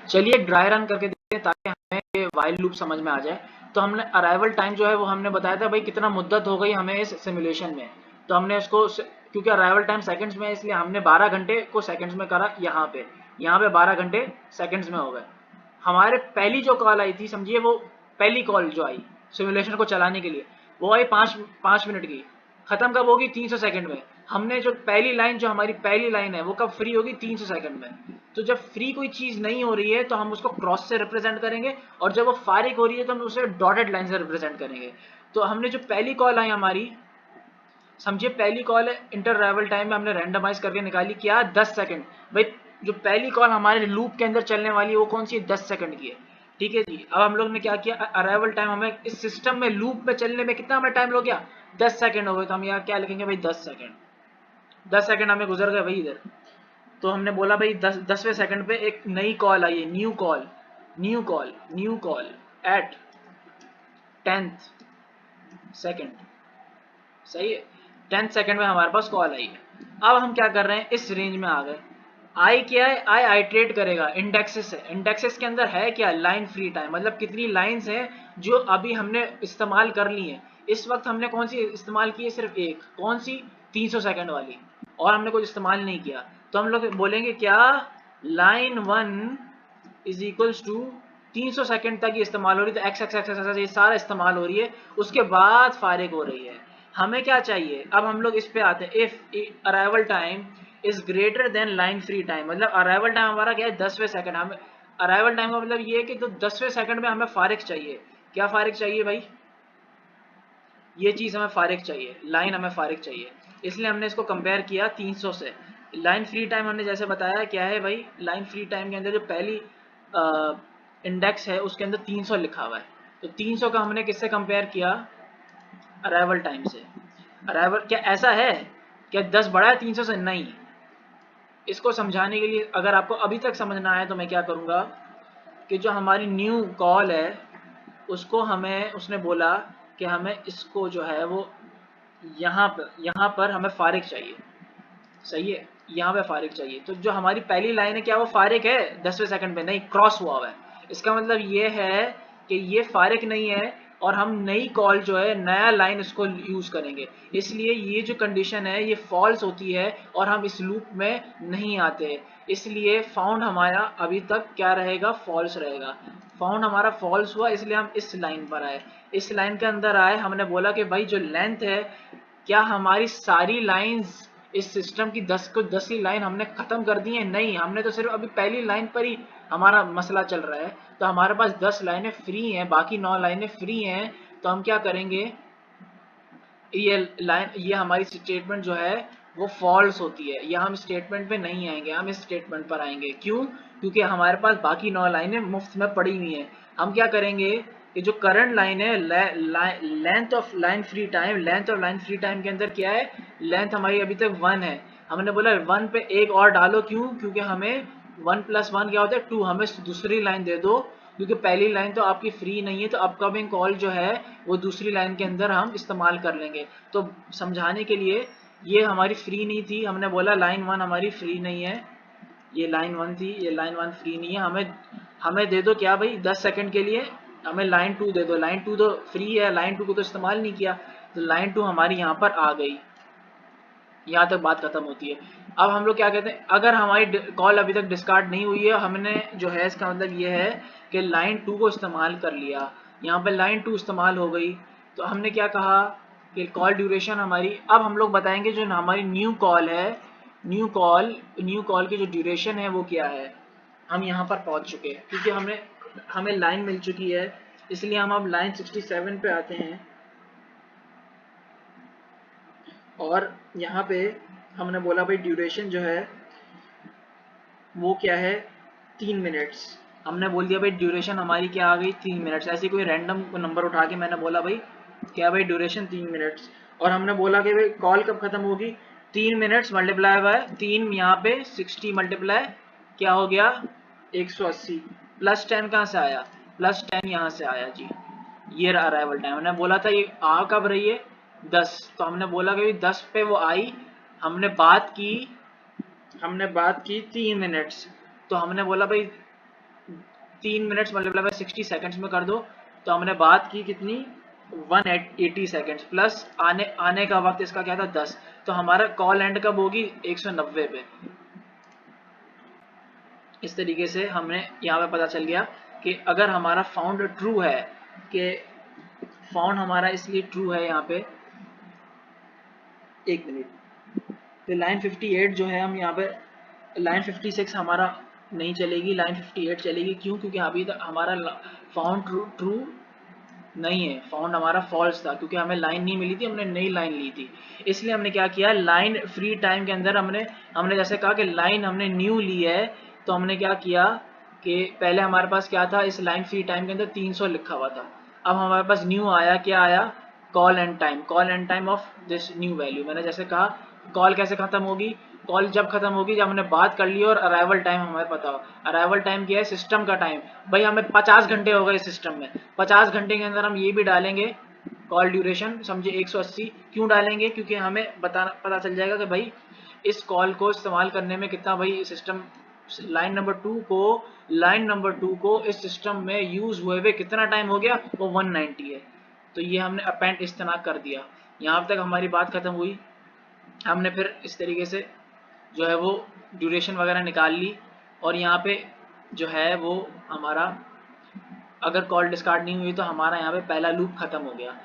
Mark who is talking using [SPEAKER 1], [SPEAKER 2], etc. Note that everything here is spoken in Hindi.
[SPEAKER 1] चलिए एक ड्राई रन करके देखते हैं ताकि हमें ये वाइल लूप समझ में आ जाए। तो हमने अराइवल टाइम जो है वो हमने बताया था भाई कितना मुद्दत हो गई हमें इस सिमुलेशन में। तो हमने उसको क्योंकि अराइवल टाइम सेकंड्स में है इसलिए हमने 12 घंटे को सेकंड्स में करा। यहाँ पे 12 घंटे सेकंड्स में हो गए। हमारे पहली जो कॉल आई थी, समझिए वो पहली कॉल जो आई सिमुलेशन को चलाने के लिए, वो आई 5 मिनट की। खत्म कब होगी? 300 सेकंड में। हमने जो पहली लाइन, जो हमारी पहली लाइन है वो कब फ्री होगी? 300 सेकंड में। तो जब फ्री कोई चीज नहीं हो रही है तो हम उसको क्रॉस से रिप्रेजेंट करेंगे, और जब वो फारिग हो रही है तो हम उसे डॉटेड लाइन से रिप्रेजेंट करेंगे। तो हमने जो पहली कॉल आई हमारी, समझिए पहली कॉल इंटर अराइवल टाइम में हमने रैंडमाइज करके निकाली क्या? 10 सेकंड। भाई जो पहली कॉल हमारे लूप के अंदर चलने वाली है वो कौन सी है? 10 सेकंड की है। ठीक है जी। अब हम लोग ने क्या किया, अराइवल टाइम हमें इस सिस्टम में लूप में चलने में कितना हमें टाइम हो गया? 10 सेकंड हो गए। तो हम यहाँ क्या लिखेंगे भाई? 10 सेकंड। 10 सेकंड हमें गुजर गए भाई इधर। तो हमने बोला भाई 10वें सेकंड पे एक नई कॉल आई है, new call at 10th second. सही है। 10th सेकंड में हमारे पास कॉल आई है। अब हम क्या कर रहे हैं, इस रेंज में आ गए। आई क्या है? आई आइट्रेट करेगा, इंडेक्सेस है। इंडेक्सेस के अंदर है क्या? लाइन फ्री टाइम, मतलब कितनी लाइंस हैं जो अभी हमने इस्तेमाल कर ली हैं। इस वक्त हमने कौन सी इस्तेमाल की है? सिर्फ एक। कौन सी? 300 सेकंड वाली। और हमने कुछ इस्तेमाल नहीं किया। तो हम लोग बोलेंगे क्या? Line 1 is equals to 300 second तक ये इस्तेमाल हो रही है, तो एक्स एक्स एक्स एक्स ये सारा इस्तेमाल हो रही है, उसके बाद फारिग हो रही है। हमें क्या चाहिए? अब हम लोग इस पे आते हैं, if arrival time is greater than line free time. मतलब अराइवल टाइम हमारा क्या है? 10वें सेकंड। हमें अराइवल टाइम का मतलब ये है कि तो 10वें सेकंड में हमें फारिग चाहिए। क्या फारिग चाहिए भाई? ये चीज़ हमें फारिग चाहिए, लाइन हमें फारिग चाहिए। इसलिए हमने इसको कंपेयर किया 300 से। लाइन फ्री टाइम हमने जैसे बताया क्या है भाई? लाइन फ्री टाइम के अंदर जो पहली इंडेक्स है उसके अंदर 300 लिखा हुआ है। तो 300 का हमने किससे कंपेयर किया? अराइवल टाइम से। अराइवल क्या ऐसा है क्या 10 बड़ा है 300 से? नहीं। इसको समझाने के लिए अगर आपको अभी तक समझना आया तो मैं क्या करूँगा कि जो हमारी न्यू कॉल है उसको हमें, उसने बोला कि हमें इसको जो है वो यहाँ पर हमें फारिग चाहिए। सही है। यहाँ पे फारिग चाहिए। तो जो हमारी पहली लाइन है क्या वो फारिग है? 10वें सेकंड पे नहीं, क्रॉस हुआ हुआ है। इसका मतलब ये है कि ये फारिग नहीं है, और हम नई कॉल जो है, नया लाइन इसको यूज करेंगे। इसलिए ये जो कंडीशन है ये फॉल्स होती है और हम इस लूप में नहीं आते। इसलिए फाउंड हमारा अभी तक क्या रहेगा? फॉल्स रहेगा। फाउंड हमारा फॉल्स हुआ, इसलिए हम इस लाइन पर आए। इस लाइन के अंदर आए, हमने बोला कि भाई जो लेंथ है, क्या हमारी सारी लाइंस इस सिस्टम की 10 ही लाइन हमने खत्म कर दी है? नहीं, हमने तो सिर्फ अभी पहली लाइन पर ही हमारा मसला चल रहा है। तो हमारे पास 10 लाइनें फ्री हैं, बाकी 9 लाइनें फ्री हैं। तो हम क्या करेंगे, ये हमारी स्टेटमेंट जो है वो फॉल्स होती है। या हम स्टेटमेंट पे नहीं आएंगे, हम इस स्टेटमेंट पर आएंगे। क्यों? क्योंकि हमारे पास बाकी 9 लाइनें मुफ्त में पड़ी हुई हैं। हम क्या करेंगे कि जो करंट लाइन है, length of line free time, length of line free time के अंदर क्या है? लेंथ हमारी अभी तक 1 है। हमने बोला 1 पे एक और डालो। क्यों? क्योंकि हमें 1 + 1 क्या होता है? 2। हमें दूसरी लाइन दे दो, क्योंकि पहली लाइन तो आपकी फ्री नहीं है। तो अपकमिंग कॉल जो है वो दूसरी लाइन के अंदर हम इस्तेमाल कर लेंगे। तो समझाने के लिए, ये हमारी फ्री नहीं थी, हमने बोला लाइन 1 हमारी फ्री नहीं है। ये लाइन 1 थी, ये लाइन 1 फ्री नहीं है। हमें दे दो क्या भाई? 10 सेकंड के लिए हमें लाइन 2 दे दो। लाइन 2 तो फ्री है, लाइन 2 को तो इस्तेमाल नहीं किया। तो लाइन 2 हमारी यहाँ पर आ गई। यहाँ तक बात खत्म होती है। अब हम लोग क्या कहते हैं, अगर हमारी कॉल अभी तक डिस्कार्ड नहीं हुई है, हमने जो है इसका मतलब ये है कि लाइन 2 को इस्तेमाल कर लिया। यहाँ पे लाइन 2 इस्तेमाल हो गई। तो हमने क्या कहा कि कॉल ड्यूरेशन हमारी, अब हम लोग बताएंगे जो हमारी न्यू कॉल है, न्यू कॉल की जो ड्यूरेशन है वो क्या है। हम यहाँ पर पहुँच चुके हैं क्योंकि हमें लाइन मिल चुकी है। इसलिए हम अब लाइन 67 पे आते हैं, और यहाँ पे हमने बोला भाई ड्यूरेशन जो है वो क्या है? 3 मिनट्स। हमने बोल दिया भाई ड्यूरेशन हमारी क्या आ गई? 3 मिनट्स। ऐसे कोई रैंडम नंबर उठा के मैंने बोला भाई क्या भाई ड्यूरेशन 3 मिनट्स। और हमने बोला कि भाई कॉल कब खत्म होगी? 3 मिनट्स मल्टीप्लाई बाय 3, यहाँ पे 60 मल्टीप्लाई क्या हो गया? 180। प्लस 10 कहाँ से आया? प्लस 10 यहाँ से आया जी। ये रहा अराइवल टाइम। हमने बोला था ये आ कब रही है? 10। तो हमने बोला कि 10 पे वो आई। हमने बात की 3 मिनट्स। तो हमने बोला भाई 3 मिनट्स मल्टीप्लाई बाय 60 सेकंड्स में कर दो तो हमने बात की कितनी 180 सेकंड्स प्लस आने का वक्त इसका क्या था 10, तो हमारा कॉल एंड कब होगी 190 पे। इस तरीके से हमने यहाँ पे पता चल गया कि अगर हमारा फाउंड ट्रू है, कि फाउंड हमारा इसलिए ट्रू है यहाँ पे, एक मिनट, तो लाइन 58 जो है हम यहाँ पे लाइन 56 हमारा नहीं चलेगी, लाइन 58 चलेगी। क्यों? क्योंकि अभी तक हमारा फाउंड ट्रू नहीं है, फाउंड हमारा फॉल्स था क्योंकि हमें लाइन नहीं मिली थी, हमने नई लाइन ली थी। इसलिए हमने क्या किया, लाइन फ्री टाइम के अंदर हमने जैसे कहा कि लाइन हमने न्यू ली है, तो हमने क्या किया कि पहले हमारे पास क्या था, इस लाइन फ्री टाइम के अंदर 300 लिखा हुआ था। अब हमारे पास न्यू आया, क्या आया, call and time of this new value. मैंने जैसे कहा कॉल कैसे खत्म होगी, कॉल जब खत्म होगी जब हमने बात कर ली और अराइवल टाइम हमें पता हो। अराइवल टाइम क्या है, सिस्टम का टाइम। भाई हमें 50 घंटे हो गए सिस्टम में, 50 घंटे के अंदर हम ये भी डालेंगे कॉल ड्यूरेशन, समझे 180। क्यों डालेंगे? क्योंकि हमें पता चल जाएगा कि भाई इस कॉल को इस्तेमाल करने में कितना, भाई सिस्टम लाइन नंबर टू को इस सिस्टम में यूज हुए हुए कितना टाइम हो गया, वो 190 है। तो ये हमने अपेंड इस तरह कर दिया। यहाँ तक हमारी बात खत्म हुई। हमने फिर इस तरीके से जो है वो ड्यूरेशन वगैरह निकाल ली, और यहाँ पे जो है वो हमारा अगर कॉल डिस्कार्ड नहीं हुई तो हमारा यहाँ पे पहला लूप खत्म हो गया।